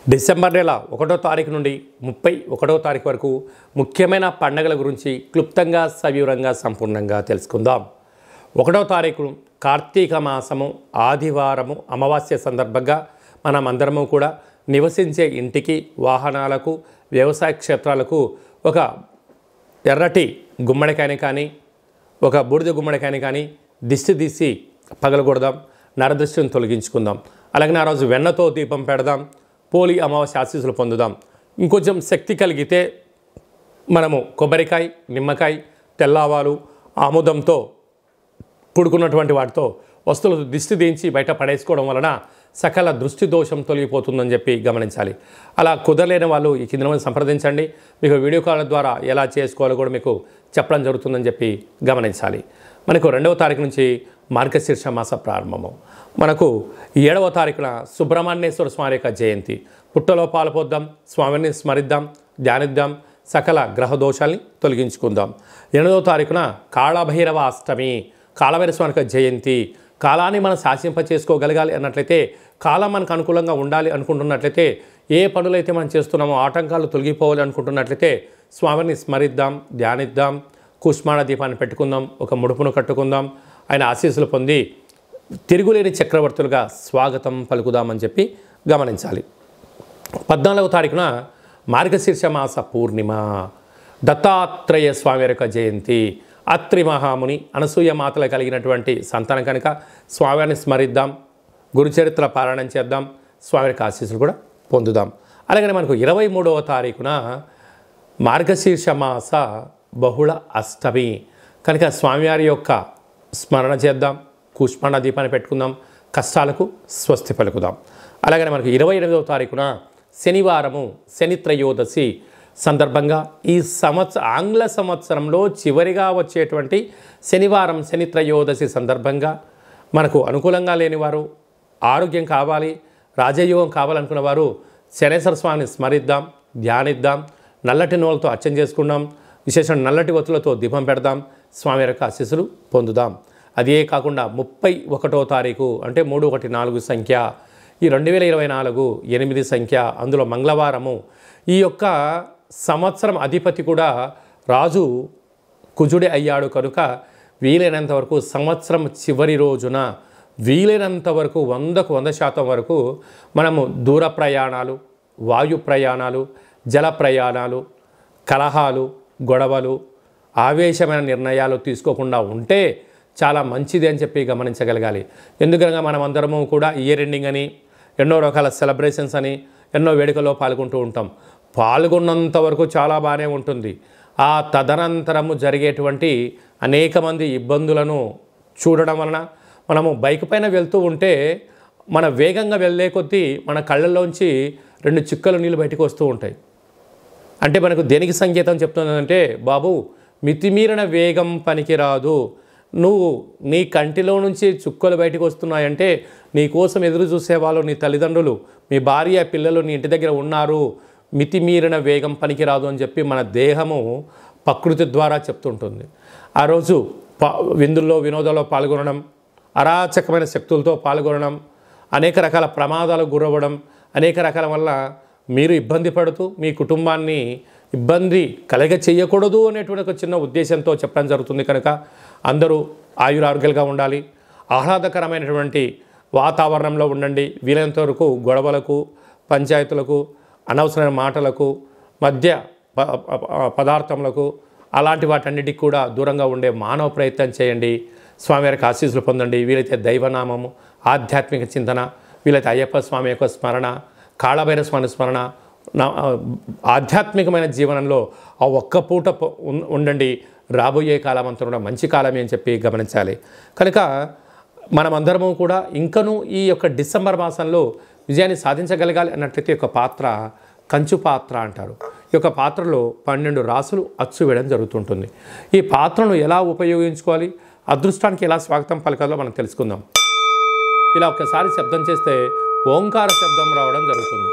December నెల 1వ తారీఖు నుండి 31వ తారీఖు వరకు ముఖ్యమైన పండుగల గురించి క్లుప్తంగా సవివరంగా సంపూర్ణంగా తెలుసుకుందాం. 1వ తారీఖు కార్తీక మాసము ఆదివారము అమావాస్య సందర్భంగా మనమందరము కూడా నివసించే ఇంటికి, వాహనాలకు, వ్యవసాయ క్షేత్రాలకు ఒక ఎర్రటి గుమ్మడికాయని కానీ, ఒక బూడిద గుమ్మడికాయని కానీ దిష్టి తీసి పగలగొడదాం, నరదృష్టిని తొలగించుకుందాం. అలాగే ఆ రోజు వెన్నతో దీపం పెడదాం, పోలి అమావాస్య ఆశీస్సులు పొందుదాం. ఇంకొంచెం శక్తి కలిగితే మనము కొబ్బరికాయ, నిమ్మకాయ, తెల్లవాలు, ఆముదంతో కూడుకున్నటువంటి వాటితో వస్తువులు దిష్టి దించి బయట పడేసుకోవడం వలన సకల దృష్టి దోషం తొలగిపోతుందని చెప్పి గమనించాలి. అలా కుదరలేని వాళ్ళు ఈ కింద సంప్రదించండి. మీకు వీడియో కాల్ ద్వారా ఎలా చేసుకోవాలో కూడా మీకు చెప్పడం జరుగుతుందని చెప్పి గమనించాలి. మనకు 2వ తారీఖు నుంచి మార్గశీర్ష మాస ప్రారంభము. మనకు 7వ తారీఖున సుబ్రహ్మణ్యేశ్వర స్వామి యొక్క జయంతి. పుట్టలో పాల్పొద్దాం, స్వామిని స్మరిద్దాం, ధ్యానిద్దాం, సకల గ్రహ దోషాల్ని తొలగించుకుందాం. 8వ తారీఖున కాళభైరవ అష్టమి, కాళభైరవ స్వామి యొక్క జయంతి. కాలాన్ని మనం శాసింప చేసుకోగలగాలి అన్నట్లయితే, కాలం మనకు అనుకూలంగా ఉండాలి అనుకుంటున్నట్లయితే, ఏ పనులైతే మనం చేస్తున్నామో ఆటంకాలు తొలగిపోవాలి అనుకుంటున్నట్లయితే స్వామిని స్మరిద్దాం, ధ్యానిద్దాం, కుష్మాణ దీపాన్ని పెట్టుకుందాం, ఒక ముడుపును కట్టుకుందాం, ఆయన ఆశీస్సులు పొంది తిరుగులేని చక్రవర్తులుగా స్వాగతం పలుకుదామని చెప్పి గమనించాలి. 14వ తారీఖున మార్గశీర్ష మాస పూర్ణిమ, దత్తాత్రేయ స్వామి యొక్క జయంతి. అత్రి మహాముని అనసూయ మాతలు కలిగినటువంటి సంతానం కనుక స్వామిని స్మరిద్దాం, గురుచరిత్ర పారాయణం చేద్దాం, స్వామి యొక్క ఆశీస్సులు కూడా పొందుదాం. అలాగే మనకు 23వ తారీఖున మార్గశీర్ష మాస బహుళ అష్టమి కనుక స్వామివారి యొక్క స్మరణ చేద్దాం, కుష్మాండ దీపాన్ని పెట్టుకుందాం, కష్టాలకు స్వస్తి పలుకుదాం. అలాగే మనకు 28వ తారీఖున శనివారము శని త్రయోదశి సందర్భంగా ఈ ఆంగ్ల సంవత్సరంలో చివరిగా వచ్చేటువంటి శనివారం శని త్రయోదశి సందర్భంగా మనకు అనుకూలంగా లేనివారు, ఆరోగ్యం కావాలి, రాజయోగం కావాలనుకున్న వారు శనేశ్వర స్వామిని స్మరిద్దాం, ధ్యానిద్దాం, నల్లటి నూనెలతో అర్చన చేసుకుందాం, విశేషంగా నల్లటి ఒత్తులతో దీపం పెడదాం, స్వామి యొక్క ఆశీస్సులు పొందుదాం. అదే కాకుండా 31వ తారీఖు అంటే 314 సంఖ్య, ఈ 2024 8 సంఖ్య, అందులో మంగళవారము. ఈ యొక్క సంవత్సరం అధిపతి కూడా రాజు కుజుడే అయ్యాడు కనుక వీలైనంత వరకు సంవత్సరం చివరి రోజున వీలైనంత వరకు 100కు 100% వరకు మనము దూర ప్రయాణాలు, వాయు ప్రయాణాలు, జల ప్రయాణాలు, కలహాలు, గొడవలు, ఆవేశమైన నిర్ణయాలు తీసుకోకుండా ఉంటే చాలా మంచిది అని చెప్పి గమనించగలగాలి. ఎందుకనగా మనం అందరము కూడా ఇయర్ ఎండింగ్ అని, ఎన్నో రకాల సెలబ్రేషన్స్ అని, ఎన్నో వేడుకల్లో పాల్గొంటూ ఉంటాం. పాల్గొన్నంత వరకు చాలా బాగానే ఉంటుంది. ఆ తదనంతరము జరిగేటువంటి అనేక మంది ఇబ్బందులను చూడడం వలన మనము బైక్ పైన వెళ్తూ ఉంటే మన వేగంగా వెళ్ళే కొద్దీ మన కళ్ళల్లోంచి 2 చుక్కలు నీళ్ళు బయటకు వస్తూ ఉంటాయి. అంటే మనకు దేనికి సంకేతం చెప్తుందంటే, బాబు మితిమీరిన వేగం పనికిరాదు, నువ్వు నీ కంటిలో నుంచి చుక్కలు బయటకు వస్తున్నాయంటే నీ కోసం ఎదురు చూసేవాళ్ళు నీ తల్లిదండ్రులు, మీ భార్య, పిల్లలు నీ ఇంటి దగ్గర ఉన్నారు, మితిమీరిన వేగం పనికిరాదు అని చెప్పి మన దేహము ప్రకృతి ద్వారా చెప్తుంటుంది. ఆ రోజు విందుల్లో, వినోదాల్లో పాల్గొనడం, అరాచకమైన శక్తులతో పాల్గొనడం, అనేక రకాల ప్రమాదాలకు గురవ్వడం, అనేక రకాల వల్ల మీరు ఇబ్బంది పడుతూ మీ కుటుంబాన్ని ఇబ్బంది కలగ చేయకూడదు అనేటువంటి ఒక చిన్న ఉద్దేశంతో చెప్పడం జరుగుతుంది. కనుక అందరూ ఆయురారోగ్యాలుగా ఉండాలి, ఆహ్లాదకరమైనటువంటి వాతావరణంలో ఉండండి. వీలైనంత వరకు గొడవలకు, పంచాయతీలకు, అనవసరమైన మాటలకు, మద్య పదార్థములకు, అలాంటి వాటన్నిటికి కూడా దూరంగా ఉండే మానవ ప్రయత్నం చేయండి. స్వామివారికి ఆశీస్సులు పొందండి. వీలైతే దైవనామము, ఆధ్యాత్మిక చింతన, వీలైతే అయ్యప్ప స్వామి యొక్క స్మరణ, కాళభైరవ స్వామి స్మరణ, ఆధ్యాత్మికమైన జీవనంలో ఆ ఒక్క పూట ఉండండి. రాబోయే కాలం అంతా కూడా మంచి కాలమే అని చెప్పి గమనించాలి. కనుక మనమందరము కూడా ఇంకనూ ఈ యొక్క డిసెంబర్ మాసంలో విజయాన్ని సాధించగలగాలి అన్నట్లయితే ఒక పాత్ర కంచు పాత్ర అంటారు. ఈ యొక్క పాత్రలో 12 రాసులు అచ్చు వేయడం జరుగుతుంటుంది. ఈ పాత్రను ఎలా ఉపయోగించుకోవాలి, అదృష్టానికి ఎలా స్వాగతం పలకాలో మనం తెలుసుకుందాం. ఇలా ఒకసారి శబ్దం చేస్తే ఓంకార శబ్దం రావడం జరుగుతుంది.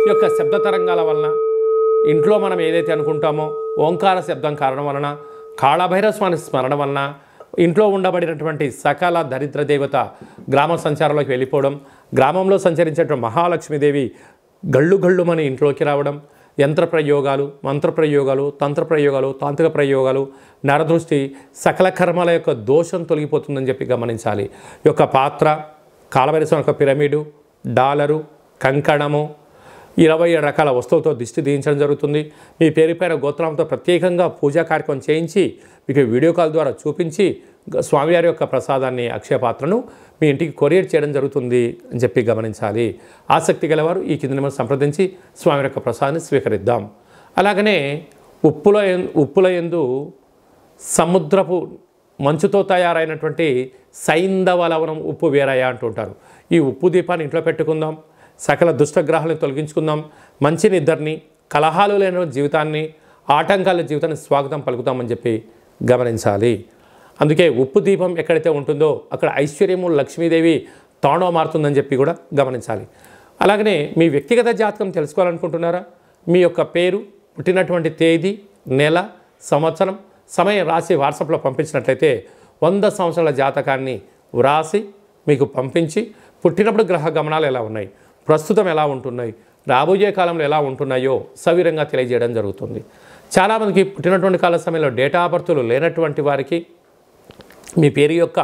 ఈ యొక్క శబ్ద తరంగాల వలన ఇంట్లో మనం ఏదైతే అనుకుంటామో ఓంకార శబ్దం కారణం వలన, కాళభైరవ స్వామి స్మరణ వలన ఇంట్లో ఉండబడినటువంటి సకల దరిద్ర దేవత గ్రామ సంచారంలోకి వెళ్ళిపోవడం, గ్రామంలో సంచరించేటువంటి మహాలక్ష్మీదేవి గళ్ళు గళ్ళుమని ఇంట్లోకి రావడం, యంత్ర ప్రయోగాలు, మంత్ర ప్రయోగాలు, తంత్ర ప్రయోగాలు, తాంత్రిక ప్రయోగాలు, నరదృష్టి, సకల కర్మల యొక్క దోషం తొలగిపోతుందని చెప్పి గమనించాలి. ఈ యొక్క పాత్ర, కాళభైరవ యొక్క పిరమిడు, డాలరు, కంకణము, 27 రకాల వస్తువులతో దిష్టి తీయించడం జరుగుతుంది. మీ పేరుపైన గోత్రంతో ప్రత్యేకంగా పూజా కార్యక్రమం చేయించి మీకు వీడియో కాల్ ద్వారా చూపించి స్వామివారి యొక్క ప్రసాదాన్ని, అక్షయ పాత్రను మీ ఇంటికి కొరియర్ చేయడం జరుగుతుంది అని చెప్పి గమనించాలి. ఆసక్తి గలవారు ఈ కింద నెంబర్ సంప్రదించి స్వామివారి యొక్క ప్రసాదాన్ని స్వీకరిద్దాం. అలాగనే ఉప్పుల యందు సముద్రపు మంచుతో తయారైనటువంటి సైంధవ లవణం ఉప్పు వేరయ్య అంటుంటారు. ఈ ఉప్పు దీపాన్ని ఇంట్లో పెట్టుకుందాం. సకల దుష్టగ్రహాలను తొలగించుకుందాం. మంచి నిద్రని, కలహాలు లేని జీవితాన్ని, ఆటంకాల జీవితాన్ని స్వాగతం పలుకుతామని చెప్పి గమనించాలి. అందుకే ఉప్పు దీపం ఎక్కడైతే ఉంటుందో అక్కడ ఐశ్వర్యము, లక్ష్మీదేవి తాండవ మారుతుందని చెప్పి కూడా గమనించాలి. అలాగనే మీ వ్యక్తిగత జాతకం తెలుసుకోవాలనుకుంటున్నారా? మీ యొక్క పేరు, పుట్టినటువంటి తేదీ, నెల, సంవత్సరం, సమయం రాసి వాట్సాప్లో పంపించినట్లయితే 100 సంవత్సరాల జాతకాన్ని వ్రాసి మీకు పంపించి పుట్టినప్పుడు గ్రహ గమనాలు ఎలా ఉన్నాయి, ప్రస్తుతం ఎలా ఉంటున్నాయి, రాబోయే కాలంలో ఎలా ఉంటున్నాయో సవివరంగా తెలియజేయడం జరుగుతుంది. చాలామందికి పుట్టినటువంటి కాల సమయంలో డేటా ఆఫ్ బర్త్లు లేనటువంటి వారికి మీ పేరు యొక్క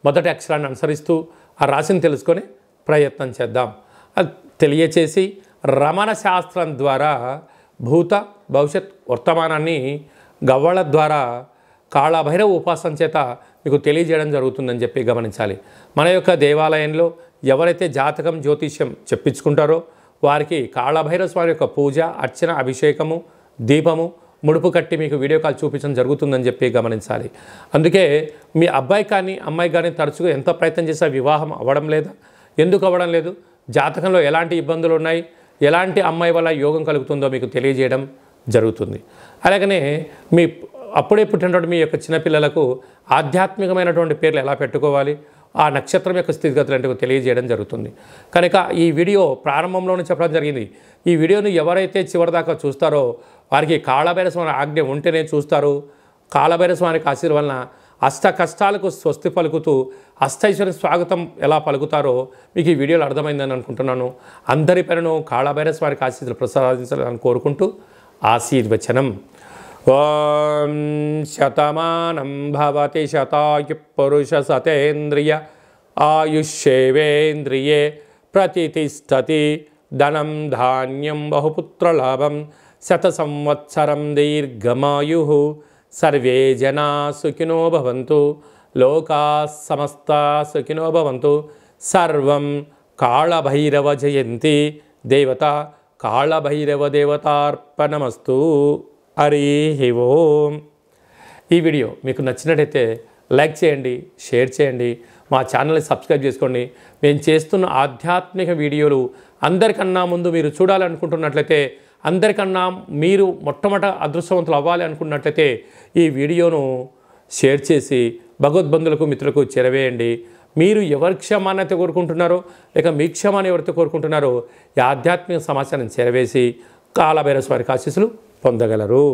మొదటి అక్షరాన్ని అనుసరిస్తూ ఆ రాశిని తెలుసుకొని ప్రయత్నం చేద్దాం. అది తెలియచేసి రమణ శాస్త్రం ద్వారా భూత, భవిష్యత్, వర్తమానాన్ని గవ్వళ ద్వారా కాళభైరవ ఉపాసన చేత మీకు తెలియజేయడం జరుగుతుందని చెప్పి గమనించాలి. మన యొక్క దేవాలయంలో ఎవరైతే జాతకం, జ్యోతిష్యం చెప్పించుకుంటారో వారికి కాళభైరవ స్వామి యొక్క పూజ, అర్చన, అభిషేకము, దీపము, ముడుపు కట్టి మీకు వీడియో కాల్ చూపించడం జరుగుతుందని చెప్పి గమనించాలి. అందుకే మీ అబ్బాయి కానీ అమ్మాయి కానీ తరచుగా ఎంత ప్రయత్నం చేసినా వివాహం అవ్వడం లేదా? ఎందుకు అవ్వడం లేదు? జాతకంలో ఎలాంటి ఇబ్బందులు ఉన్నాయి, ఎలాంటి అమ్మాయి వల్ల యోగం కలుగుతుందో మీకు తెలియజేయడం జరుగుతుంది. అలాగనే మీ అప్పుడే పుట్టినటువంటి మీ యొక్క చిన్నపిల్లలకు ఆధ్యాత్మికమైనటువంటి పేర్లు ఎలా పెట్టుకోవాలి, ఆ నక్షత్రం యొక్క స్థితిగతులు తెలియజేయడం జరుగుతుంది. కనుక ఈ వీడియో ప్రారంభంలోనే చెప్పడం జరిగింది. ఈ వీడియోను ఎవరైతే చివరిదాకా చూస్తారో వారికి కాళభైరవ స్వామి ఆజ్ఞ ఉంటేనే చూస్తారు. కాళభైరవ స్వామికి ఆశీర్వాదం వలన అష్ట కష్టాలకు స్వస్తి పలుకుతూ అష్టైశ్వర్య స్వాగతం ఎలా పలుకుతారో మీకు ఈ వీడియోలో అర్థమైందని అనుకుంటున్నాను. అందరి పేరును కాళభైరవ స్వామికి ఆశీస్సులు ప్రసాదించాలని కోరుకుంటూ ఆశీర్వచనం. ఓం శతమానం భవతి శతాయు పురుష సతేంద్రియ ఆయుష్యేవేంద్రియే ప్రతిష్టతి ధనం ధాన్యం బహుపుత్రలాభం శత సంవత్సరం దీర్ఘమాయు సర్వే జనా సుఖినో భవంతు లోకా సమస్తా సుఖినో భవంతు. సర్వం కాళభైరవ జయంతి దేవత కాళభైరవ దేవతార్పణమస్తు. హరి ఓం. ఈ వీడియో మీకు నచ్చినట్టయితే లైక్ చేయండి, షేర్ చేయండి, మా ఛానల్ని సబ్స్క్రైబ్ చేసుకోండి. మేము చేస్తున్న ఆధ్యాత్మిక వీడియోలు అందరికన్నా ముందు మీరు చూడాలనుకుంటున్నట్లయితే, అందరికన్నా మీరు మొట్టమొదట అదృష్టవంతులు అవ్వాలి అనుకున్నట్లయితే ఈ వీడియోను షేర్ చేసి భగవద్బంధులకు, మిత్రులకు చేరవేయండి. మీరు ఎవరి క్షమాన్ని అయితే కోరుకుంటున్నారో, లేక మీ క్షమాన్ని ఎవరైతే కోరుకుంటున్నారో ఈ ఆధ్యాత్మిక సమాచారాన్ని చేరవేసి కాళభైరవ స్వామి ఆశీస్సులు పొందగలరు.